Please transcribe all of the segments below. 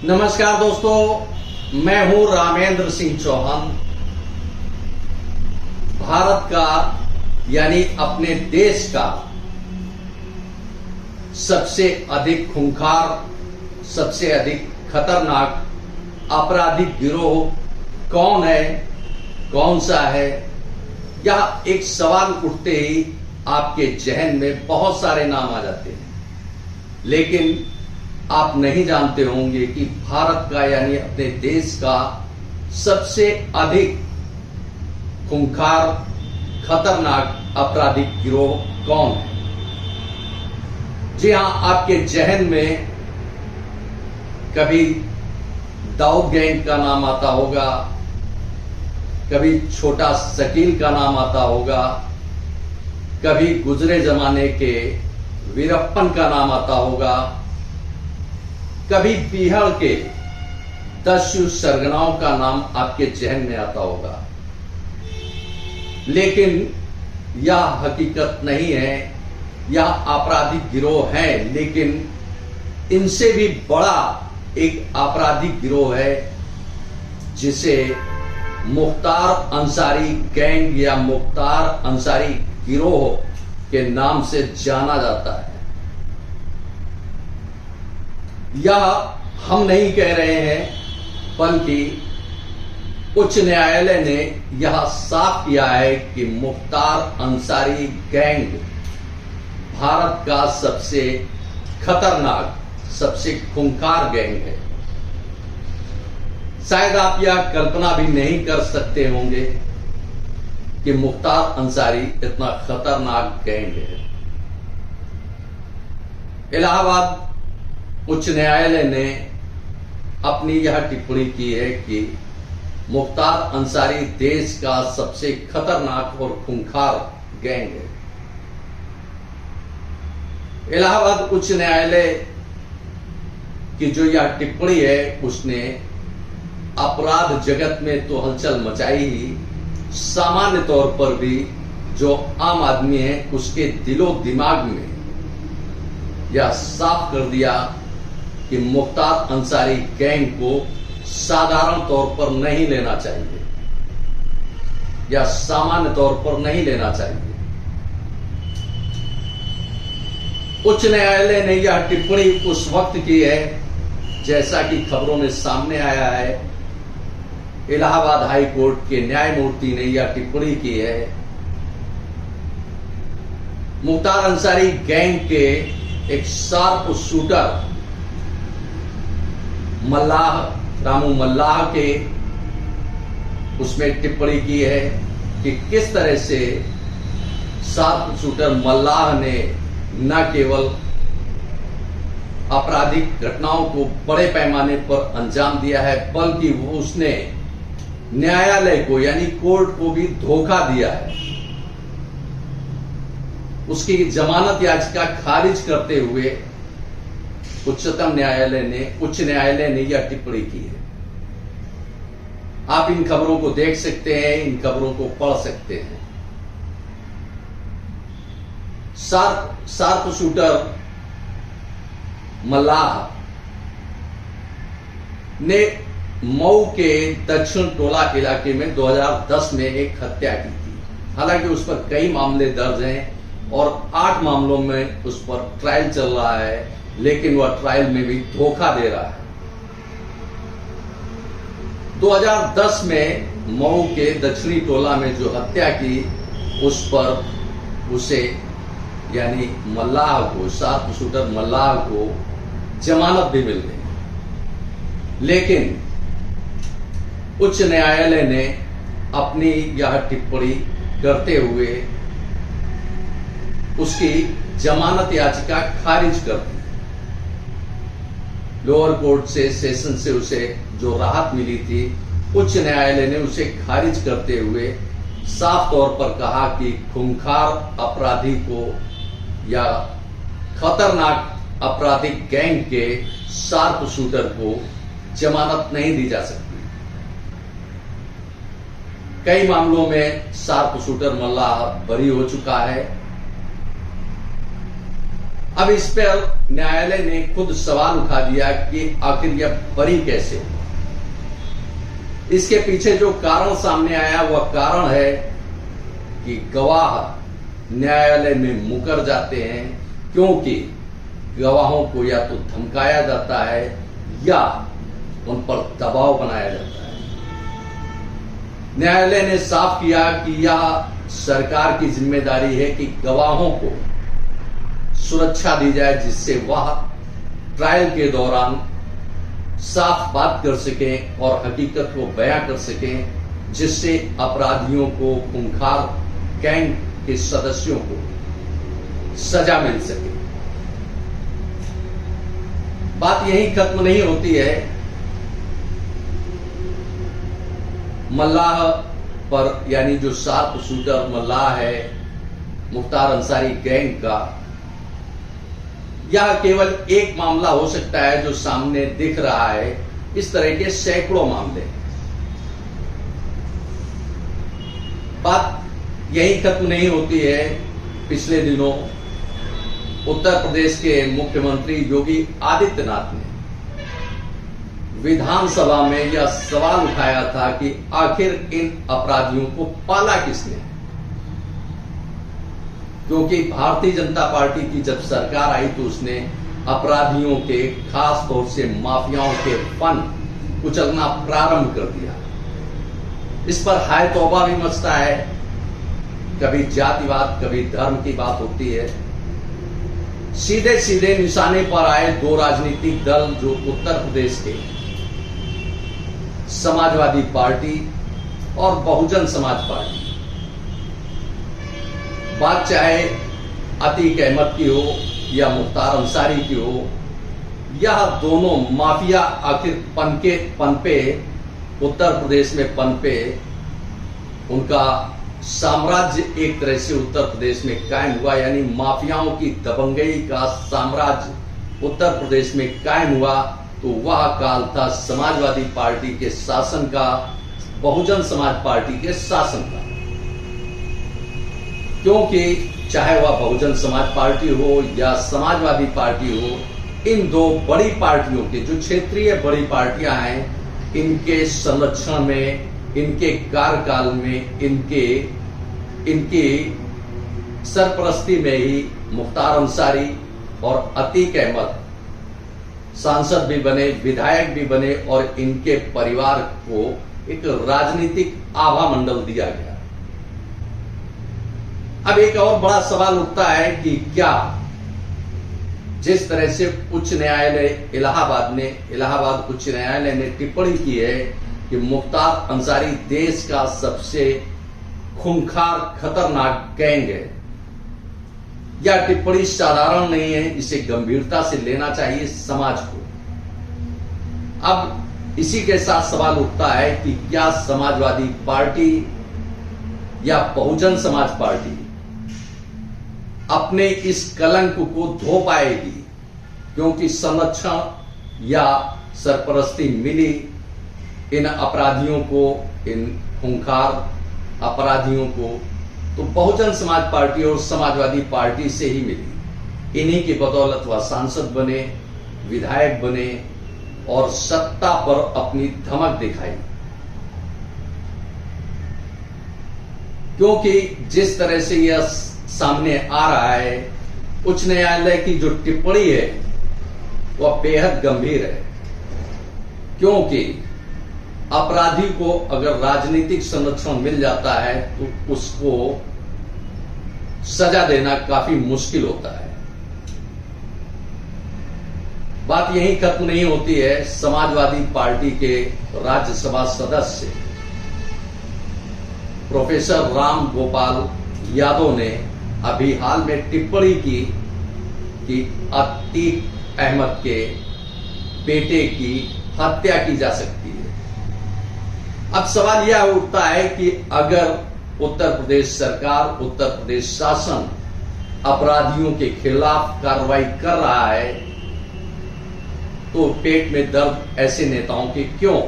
नमस्कार दोस्तों, मैं हूं रामेंद्र सिंह चौहान। भारत का यानी अपने देश का सबसे अधिक खूंखार, सबसे अधिक खतरनाक आपराधिक गिरोह कौन है, कौन सा है, यह एक सवाल उठते ही आपके जहन में बहुत सारे नाम आ जाते हैं। लेकिन आप नहीं जानते होंगे कि भारत का यानी अपने देश का सबसे अधिक खूंखार, खतरनाक आपराधिक गिरोह कौन है। जी हां, आपके जहन में कभी दाऊद गैंग का नाम आता होगा, कभी छोटा शकील का नाम आता होगा, कभी गुजरे जमाने के वीरप्पन का नाम आता होगा, कभी बिहार के 10 सरगनाओं का नाम आपके जहन में आता होगा। लेकिन यह हकीकत नहीं है, यह आपराधिक गिरोह है। लेकिन इनसे भी बड़ा एक आपराधिक गिरोह है जिसे मुख्तार अंसारी गैंग या मुख्तार अंसारी गिरोह के नाम से जाना जाता है। यह हम नहीं कह रहे हैं, बल्कि उच्च न्यायालय ने यह साफ किया है कि मुख्तार अंसारी गैंग भारत का सबसे खतरनाक, सबसे खूंखार गैंग है। शायद आप यह कल्पना भी नहीं कर सकते होंगे कि मुख्तार अंसारी इतना खतरनाक गैंग है। इलाहाबाद उच्च न्यायालय ने अपनी यह टिप्पणी की है कि मुख्तार अंसारी देश का सबसे खतरनाक और खूंखार गैंग है। इलाहाबाद उच्च न्यायालय की जो यह टिप्पणी है, उसने अपराध जगत में तो हलचल मचाई ही, सामान्य तौर पर भी जो आम आदमी है उसके दिलो दिमाग में यह साफ कर दिया कि मुख्तार अंसारी गैंग को साधारण तौर पर नहीं लेना चाहिए या सामान्य तौर पर नहीं लेना चाहिए। उच्च न्यायालय ने यह टिप्पणी उस वक्त की है, जैसा कि खबरों में सामने आया है। इलाहाबाद हाई कोर्ट के न्यायमूर्ति ने यह टिप्पणी की है। मुख्तार अंसारी गैंग के एक शार्प शूटर रामू मल्लाह के उसमें टिप्पणी की है कि किस तरह से शार्प शूटर मल्लाह ने न केवल आपराधिक घटनाओं को बड़े पैमाने पर अंजाम दिया है, बल्कि वो उसने न्यायालय को यानी कोर्ट को भी धोखा दिया है। उसकी जमानत याचिका खारिज करते हुए उच्च न्यायालय ने यह टिप्पणी की है। आप इन खबरों को देख सकते हैं, इन खबरों को पढ़ सकते हैं। शार्प शूटर मल्लाह ने मऊ के दक्षिण टोला इलाके में 2010 में एक हत्या की थी। हालांकि उस पर कई मामले दर्ज हैं और 8 मामलों में उस पर ट्रायल चल रहा है, लेकिन वह ट्रायल में भी धोखा दे रहा है। 2010 में मऊ के दक्षिणी टोला में जो हत्या की, उस पर उसे यानी मल्लाह को, शार्प शूटर मल्लाह को जमानत भी मिल गई। लेकिन उच्च न्यायालय ने अपनी यह टिप्पणी करते हुए उसकी जमानत याचिका खारिज कर दी। लोअर कोर्ट से, सेशन से उसे जो राहत मिली थी, उच्च न्यायालय ने उसे खारिज करते हुए साफ तौर पर कहा कि खूंखार अपराधी को या खतरनाक आपराधिक गैंग के शार्प शूटर को जमानत नहीं दी जा सकती। कई मामलों में शार्प शूटर मल्लाह बरी हो चुका है। अब इस पर न्यायालय ने खुद सवाल उठा दिया कि आखिर यह बरी कैसे हुआ। इसके पीछे जो कारण सामने आया वह कारण है कि गवाह न्यायालय में मुकर जाते हैं, क्योंकि गवाहों को या तो धमकाया जाता है या उन पर दबाव बनाया जाता है। न्यायालय ने साफ किया कि यह सरकार की जिम्मेदारी है कि गवाहों को सुरक्षा दी जाए, जिससे वह ट्रायल के दौरान साफ बात कर सकें और हकीकत को बयां कर सकें, जिससे अपराधियों को, खूंखार गैंग के सदस्यों को सजा मिल सके। बात यही खत्म नहीं होती है। मल्लाह पर, यानी जो शार्प शूटर मल्लाह है मुख्तार अंसारी गैंग का, यह केवल एक मामला हो सकता है जो सामने दिख रहा है। इस तरह के सैकड़ों मामले। बात यही खत्म नहीं होती है। पिछले दिनों उत्तर प्रदेश के मुख्यमंत्री योगी आदित्यनाथ ने विधानसभा में यह सवाल उठाया था कि आखिर इन अपराधियों को पाला किसने, क्योंकि भारतीय जनता पार्टी की जब सरकार आई तो उसने अपराधियों के, खास तौर से माफियाओं के फन कुचलना प्रारंभ कर दिया। इस पर हाय तौबा भी मचता है। कभी जातिवाद, कभी धर्म की बात होती है। सीधे सीधे निशाने पर आए दो राजनीतिक दल, जो उत्तर प्रदेश के समाजवादी पार्टी और बहुजन समाज पार्टी। बात चाहे अतीक अहमद की हो या मुख्तार अंसारी की हो, यह दोनों माफिया आखिर पनपे उत्तर प्रदेश में पनपे। उनका साम्राज्य एक तरह से उत्तर प्रदेश में कायम हुआ, यानी माफियाओं की दबंगई का साम्राज्य उत्तर प्रदेश में कायम हुआ। तो वह काल था समाजवादी पार्टी के शासन का, बहुजन समाज पार्टी के शासन का। क्योंकि चाहे वह बहुजन समाज पार्टी हो या समाजवादी पार्टी हो, इन दो बड़ी पार्टियों के, जो क्षेत्रीय बड़ी पार्टियां हैं, इनके संरक्षण में, इनके कार्यकाल में, इनकी सरपरस्ती में ही मुख्तार अंसारी और अतीक अहमद सांसद भी बने, विधायक भी बने और इनके परिवार को एक राजनीतिक आभा मंडल दिया गया। अब एक और बड़ा सवाल उठता है कि क्या जिस तरह से उच्च न्यायालय इलाहाबाद उच्च न्यायालय ने टिप्पणी की है कि मुख्तार अंसारी देश का सबसे खूंखार खतरनाक गैंग है, यह टिप्पणी साधारण नहीं है। इसे गंभीरता से लेना चाहिए समाज को। अब इसी के साथ सवाल उठता है कि क्या समाजवादी पार्टी या बहुजन समाज पार्टी अपने इस कलंक को धो पाएगी, क्योंकि संरक्षण या सरपरस्ती मिली इन अपराधियों को, इन खूंखार अपराधियों को तो बहुजन समाज पार्टी और समाजवादी पार्टी से ही मिली। इन्हीं की बदौलत वह सांसद बने, विधायक बने और सत्ता पर अपनी धमक दिखाई। क्योंकि जिस तरह से यह सामने आ रहा है, उच्च न्यायालय की जो टिप्पणी है वह बेहद गंभीर है। क्योंकि अपराधी को अगर राजनीतिक संरक्षण मिल जाता है तो उसको सजा देना काफी मुश्किल होता है। बात यही खत्म नहीं होती है। समाजवादी पार्टी के राज्यसभा सदस्य प्रोफेसर राम गोपाल यादव ने अभी हाल में टिप्पणी की कि अतीक अहमद के बेटे की हत्या की जा सकती है। अब सवाल यह उठता है कि अगर उत्तर प्रदेश सरकार, उत्तर प्रदेश शासन अपराधियों के खिलाफ कार्रवाई कर रहा है, तो पेट में दर्द ऐसे नेताओं के क्यों?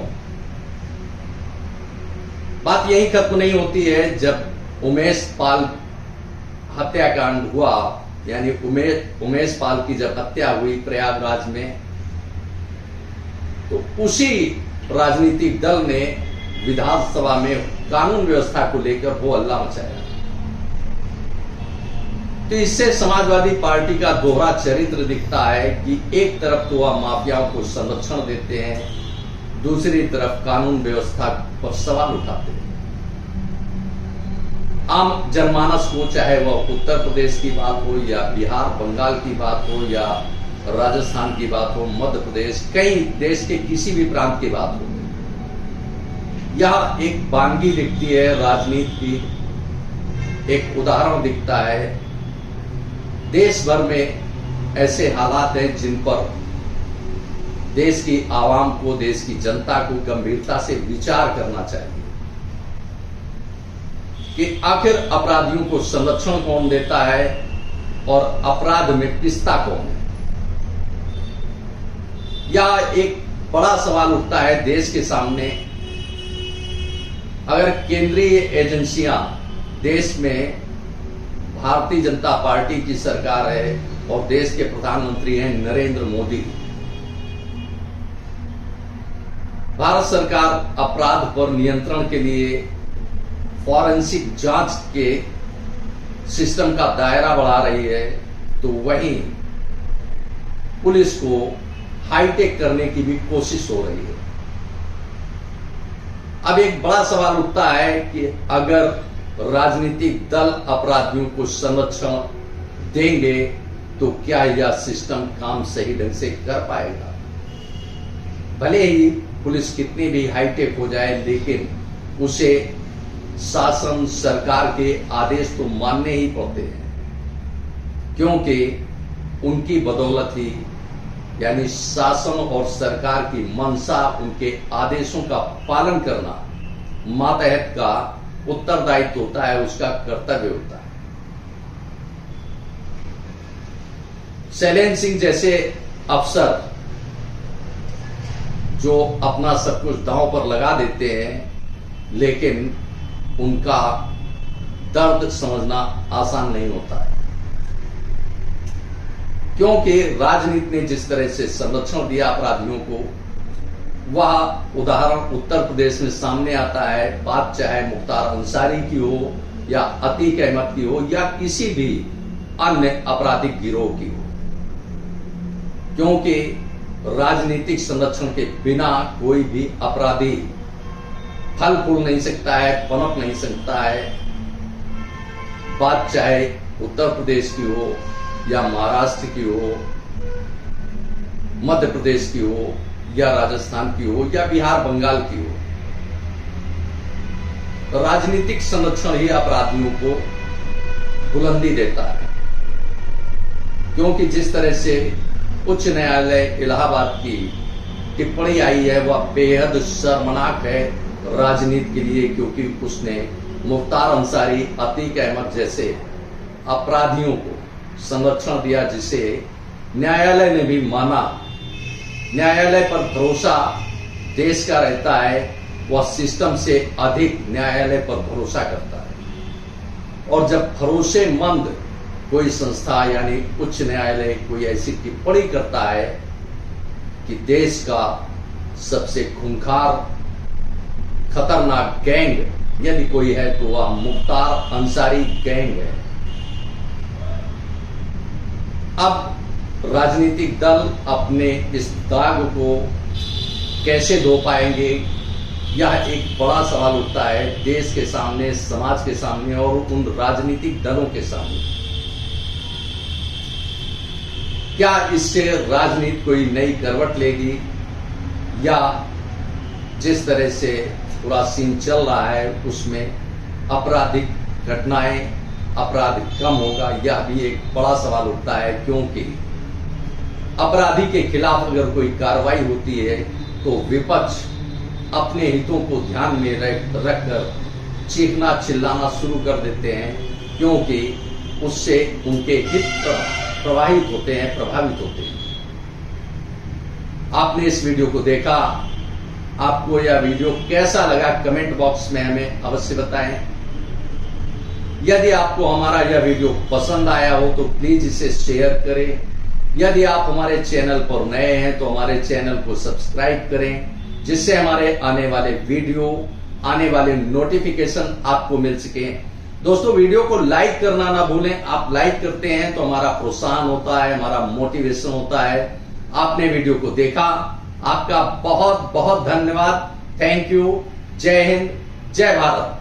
बात यही खत्म नहीं होती है। जब उमेश पाल हत्याकांड हुआ यानी उमेश पाल की जब हत्या हुई प्रयागराज में, तो उसी राजनीतिक दल ने विधानसभा में कानून व्यवस्था को लेकर हो हल्ला मचाया। तो इससे समाजवादी पार्टी का दोहरा चरित्र दिखता है कि एक तरफ तो वह माफियाओं को संरक्षण देते हैं, दूसरी तरफ कानून व्यवस्था पर सवाल उठाते हैं। आम जनमानस को, चाहे वह उत्तर प्रदेश की बात हो या बिहार बंगाल की बात हो या राजस्थान की बात हो, मध्य प्रदेश, कई देश के किसी भी प्रांत की बात हो, यह एक वानगी दिखती है राजनीति की। एक उदाहरण दिखता है। देश भर में ऐसे हालात हैं जिन पर देश की आवाम को, देश की जनता को गंभीरता से विचार करना चाहिए कि आखिर अपराधियों को संरक्षण कौन देता है और अपराध में पिसता कौन है। यह एक बड़ा सवाल उठता है देश के सामने। अगर केंद्रीय एजेंसियां देश में भारतीय जनता पार्टी की सरकार है और देश के प्रधानमंत्री हैं नरेंद्र मोदी, भारत सरकार अपराध पर नियंत्रण के लिए फॉरेंसिक जांच के सिस्टम का दायरा बढ़ा रही है, तो वहीं पुलिस को हाईटेक करने की भी कोशिश हो रही है। अब एक बड़ा सवाल उठता है कि अगर राजनीतिक दल अपराधियों को संरक्षण देंगे तो क्या यह सिस्टम काम सही ढंग से कर पाएगा। भले ही पुलिस कितनी भी हाईटेक हो जाए, लेकिन उसे शासन सरकार के आदेश तो मानने ही पड़ते हैं, क्योंकि उनकी बदौलत ही, यानी शासन और सरकार की मंशा, उनके आदेशों का पालन करना मातहत का उत्तरदायित्व होता है, उसका कर्तव्य होता है। शैलेंद्र सिंह जैसे अफसर जो अपना सब कुछ दांव पर लगा देते हैं, लेकिन उनका दर्द समझना आसान नहीं होता है, क्योंकि राजनीति ने जिस तरह से संरक्षण दिया अपराधियों को, वह उदाहरण उत्तर प्रदेश में सामने आता है। बात चाहे मुख्तार अंसारी की हो या अतीक अहमद की हो या किसी भी अन्य आपराधिक गिरोह की हो, क्योंकि राजनीतिक संरक्षण के बिना कोई भी अपराधी फल फूल नहीं सकता है, पनप नहीं सकता है। बात चाहे उत्तर प्रदेश की हो या महाराष्ट्र की हो, मध्य प्रदेश की हो या राजस्थान की हो या बिहार बंगाल की हो, राजनीतिक संरक्षण ही अपराधियों को बुलंदी देता है। क्योंकि जिस तरह से उच्च न्यायालय इलाहाबाद की टिप्पणी आई है, वह बेहद शर्मनाक है राजनीति के लिए, क्योंकि उसने मुख्तार अंसारी, अतीक अहमद जैसे अपराधियों को संरक्षण दिया, जिसे न्यायालय ने भी माना। न्यायालय पर भरोसा देश का रहता है, वह सिस्टम से अधिक न्यायालय पर भरोसा करता है। और जब भरोसेमंद कोई संस्था यानी उच्च न्यायालय कोई ऐसी टिप्पणी करता है कि देश का सबसे खूंखार खतरनाक गैंग यदि कोई है तो वह मुख्तार अंसारी गैंग है। अब राजनीतिक दल अपने इस दाग को कैसे धो पाएंगे, यह एक बड़ा सवाल उठता है देश के सामने, समाज के सामने और उन राजनीतिक दलों के सामने। क्या इससे राजनीति कोई नई करवट लेगी, या जिस तरह से पूरा सीन चल रहा है उसमें आपराधिक घटनाएं, अपराध कम होगा, यह भी एक बड़ा सवाल उठता है। क्योंकि अपराधी के खिलाफ अगर कोई कार्रवाई होती है तो विपक्ष अपने हितों को ध्यान में रखकर चीखना चिल्लाना शुरू कर देते हैं, क्योंकि उससे उनके हित प्रभावित होते हैं। आपने इस वीडियो को देखा, आपको यह वीडियो कैसा लगा कमेंट बॉक्स में हमें अवश्य बताएं। यदि आपको हमारा यह वीडियो पसंद आया हो तो प्लीज इसे शेयर करें। यदि आप हमारे चैनल पर नए हैं तो हमारे चैनल को सब्सक्राइब करें, जिससे हमारे आने वाले वीडियो, आने वाले नोटिफिकेशन आपको मिल सके। दोस्तों, वीडियो को लाइक करना ना भूलें। आप लाइक करते हैं तो हमारा प्रोत्साहन होता है, हमारा मोटिवेशन होता है। आपने वीडियो को देखा, आपका बहुत बहुत धन्यवाद। Thank you. जय हिंद, जय भारत।